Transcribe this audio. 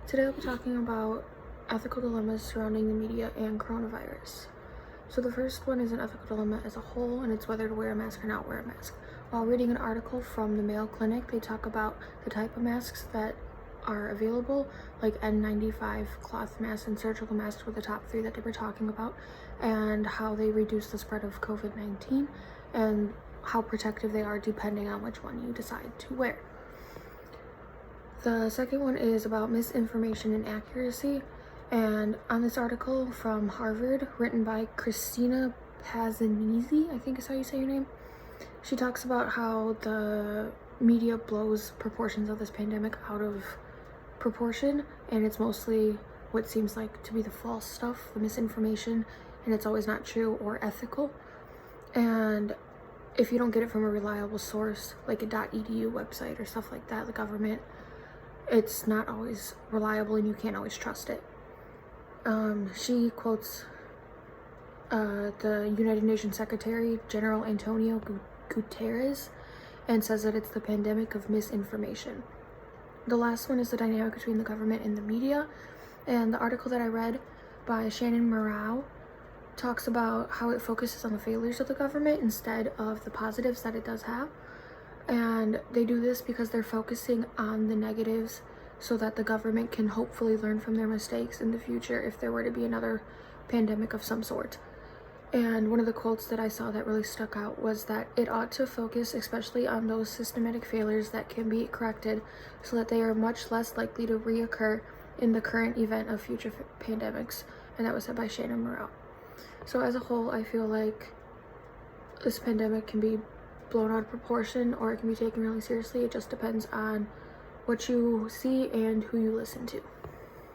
Today I'll be talking about ethical dilemmas surrounding the media and coronavirus. So the first one is an ethical dilemma as a whole, and it's whether to wear a mask or not wear a mask. While reading an article from the Mayo Clinic, they talk about the type of masks that are available, like N95 cloth masks and surgical masks were the top three that they were talking about, and how they reduce the spread of COVID-19 and how protective they are depending on which one you decide to wear. The second one is about misinformation and accuracy, and on this article from Harvard, written by Christina Pazanese, I think is how you say your name, she talks about how the media blows proportions of this pandemic out of proportion, and it's mostly what seems like to be the false stuff, the misinformation, and it's always not true or ethical. And if you don't get it from a reliable source, like a .edu website or stuff like that, the government, it's not always reliable and you can't always trust it. She quotes the United Nations Secretary General Antonio Guterres and says that it's the pandemic of misinformation. The last one is the dynamic between the government and the media, and the article that I read by Shannon Morrow talks about how it focuses on the failures of the government instead of the positives that it does have. And they do this because they're focusing on the negatives so that the government can hopefully learn from their mistakes in the future if there were to be another pandemic of some sort. And one of the quotes that I saw that really stuck out was that it ought to focus especially on those systematic failures that can be corrected so that they are much less likely to reoccur in the current event of future pandemics. And that was said by Shannon Morrow. So as a whole, I feel like this pandemic can be blown out of proportion or it can be taken really seriously. It just depends on what you see and who you listen to.